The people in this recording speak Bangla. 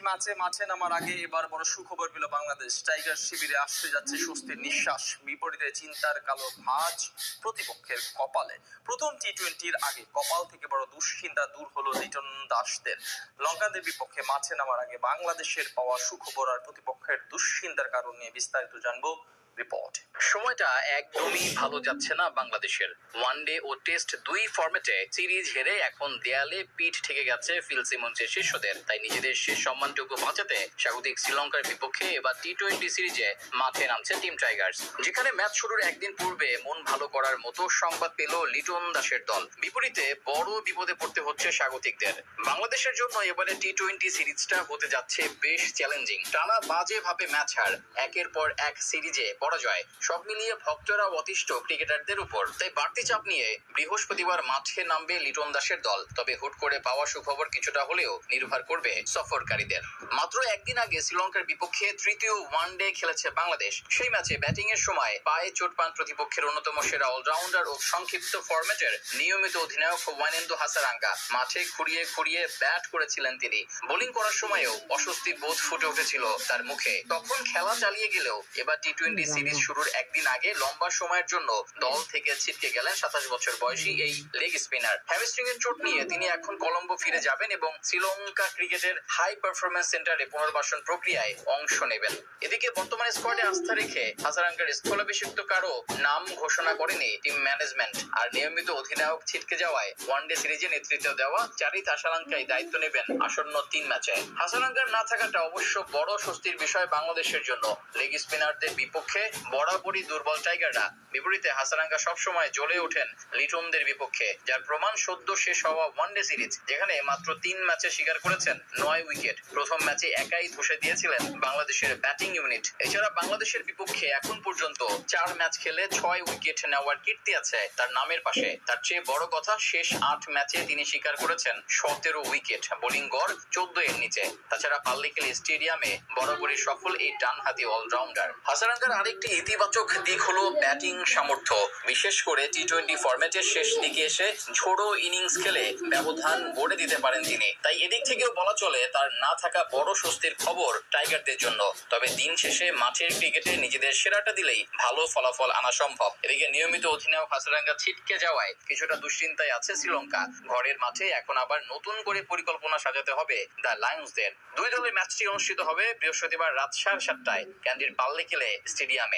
ম্যাচে মাঠে নামার আগে এবার বড় সুখবর পেল বাংলাদেশ। টাইগার শিবিরে আসতে যাচ্ছে স্বস্তির নিঃশ্বাস। বিপরীতে চিন্তার কালো ভাঁজ প্রতিপক্ষের কপালে। প্রথম টি-20-র আগে কপাল থেকে বড় দুশ্চিন্তা দূর হলো লিটন দাসদের। লঙ্কানদের বিপক্ষে মাঠে নামার আগে বাংলাদেশের পাওয়া সুখবর আর প্রতিপক্ষের দুশ্চিন্তার কারণ নিয়ে বিস্তারিত জানবো রিপোর্ট। সময়টা একদমই ভালো যাচ্ছে না বাংলাদেশের। ওয়ানডে ও টেস্ট দুই ফরম্যাটে সিরিজ হেরে এখন দেয়ালে পিঠ ঠেকে গেছে ফিল সিমন্সের শিষ্যদের। তাই নিজেদের শেষ সম্মানটুকু বাঁচাতে স্বাগতিক শ্রীলঙ্কার বিপক্ষে এবার টি-20 সিরিজে মাঠে নামছে টিম টাইগার্স। যেখানে ম্যাচ শুরুর একদিন পূর্বে মন ভালো করার মতো সংবাদ পেল লিটন দাসের দল। বিপরীতে বড় বিপদে পড়তে হচ্ছে স্বাগতিকদের। বাংলাদেশের জন্য এবারে টি-20 সিরিজটা হতে যাচ্ছে বেশ চ্যালেঞ্জিং। টানা বাজে ভাবে ম্যাচ হার, একের পর এক সিরিজে পরাজয়, সব মিলিয়ে ভক্তরা অতিষ্ঠ ক্রিকেটারদের উপর। তাই বাড়তি চাপ নিয়ে বৃহস্পতিবার মাঠে নামবে লিটন দাসের দল। তবে হুট করে পাওয়া সুখবর কিছুটা হলেও নির্ভর করবে সফরকারীদের। মাত্র একদিন আগে শ্রীলঙ্কার বিপক্ষে তৃতীয় ওয়ানডে খেলেছে বাংলাদেশ। সেই ম্যাচে ব্যাটিং এর সময় পায়ে চোট পান প্রতিপক্ষের অন্যতম সেরা অলরাউন্ডার ও সংক্ষিপ্ত ফরম্যাটের নিয়মিত অধিনায়ক ওয়ানেন্দু হাসারাঙ্গা। মাঠে খুঁড়িয়ে খুঁড়িয়ে ব্যাট করেছিলেন তিনি। বোলিং করার সময়ও অস্বস্তি বোধ ফুটে উঠেছিল তার মুখে। তখন খেলা চালিয়ে গেলেও এবার টি-20 সিরিজ শুরুর একদিন আগে লম্বা সময়ের জন্য দল থেকে ছিটকে গেলেন 27 বছর বয়সী এই লেগ স্পিনার। হ্যামস্ট্রিং এর চোট নিয়ে তিনি এখন কলম্বো ফিরে যাবেন এবং শ্রীলঙ্কা ক্রিকেটের হাই পারফরম্যান্স সেন্টারে পুনর্বাসন প্রক্রিয়ায় অংশ নেবেন। এদিকে বর্তমানে স্কোয়াডে আস্থা রেখে হাসারাঙ্গার স্থলাভিষিক্ত কারো নাম ঘোষণা করেনি টিম ম্যানেজমেন্ট। আর নিয়মিত অধিনায়ক ছিটকে যাওয়ায় ওয়ানডে সিরিজে নেতৃত্ব দেওয়া চারিত হাসারাঙ্গাই দায়িত্ব নেবেন আসন্ন 3 ম্যাচে। হাসারাঙ্গার না থাকাটা অবশ্য বড় স্বস্তির বিষয় বাংলাদেশের জন্য। লেগ স্পিনারদের বিপক্ষে বরাবরই দুর্বল টাইগাররা। বিপরীতে হাসারাঙ্গা সবসময় জ্বলে ওঠেন লিটনদের বিপক্ষে, যার প্রমাণ সদ্য শেষ হওয়া ওয়ানডে সিরিজ, যেখানে মাত্র 3 ম্যাচে শিকার করেছেন 9 উইকেট। প্রথম ম্যাচে একাই ধসে দিয়েছিলেন বাংলাদেশের ব্যাটিং ইউনিট। এছাড়া বাংলাদেশের বিপক্ষে এখন পর্যন্ত 4 ম্যাচ খেলে 6 উইকেট নেওয়ার কীর্তি আছে তার নামের পাশে। তার চেয়ে বড় কথা, শেষ 8 ম্যাচে তিনি শিকার করেছেন 17 উইকেট, বোলিং গড় 14 এর নিচে। তাছাড়া পাল্লিকেলি স্টেডিয়ামে বরাবরই সফল এই ডানহাতি অলরাউন্ডার। হাসারাঙ্গার আরেকটি ইতিবাচক দিক হলো ব্যাটিং সামর্থ্য। বিশেষ করে টি-20 ফরম্যাটের শেষ দিকে এসে ঝোড়ো ইনিংস খেলে ব্যবধান গড়ে দিতে পারেন তিনি। তাই এদিক থেকেও বলা চলে তার না থাকা বড় স্বস্তির খবর টাইগারদের জন্য। তবে দিন শেষে মাঠের ক্রিকেটে নিজেদের সেরাটা দিলেই ভালো ফলাফল আনা সম্ভব। এদিকে নিয়মিত অধিনায়ক হাসারাঙ্গা ছিটকে যাওয়ায় কিছুটা দুশ্চিন্তায় আছে শ্রীলঙ্কা। ঘরের মাঠে এখন আবার নতুন করে পরিকল্পনা সাজাতে হবে দ্য লায়ন্সদের। দুই দলের ম্যাচটি অনুষ্ঠিত হবে বৃহস্পতিবার রাত 7:30টায় ক্যান্ডির পাল্লিকেলে স্টেডিয়াম।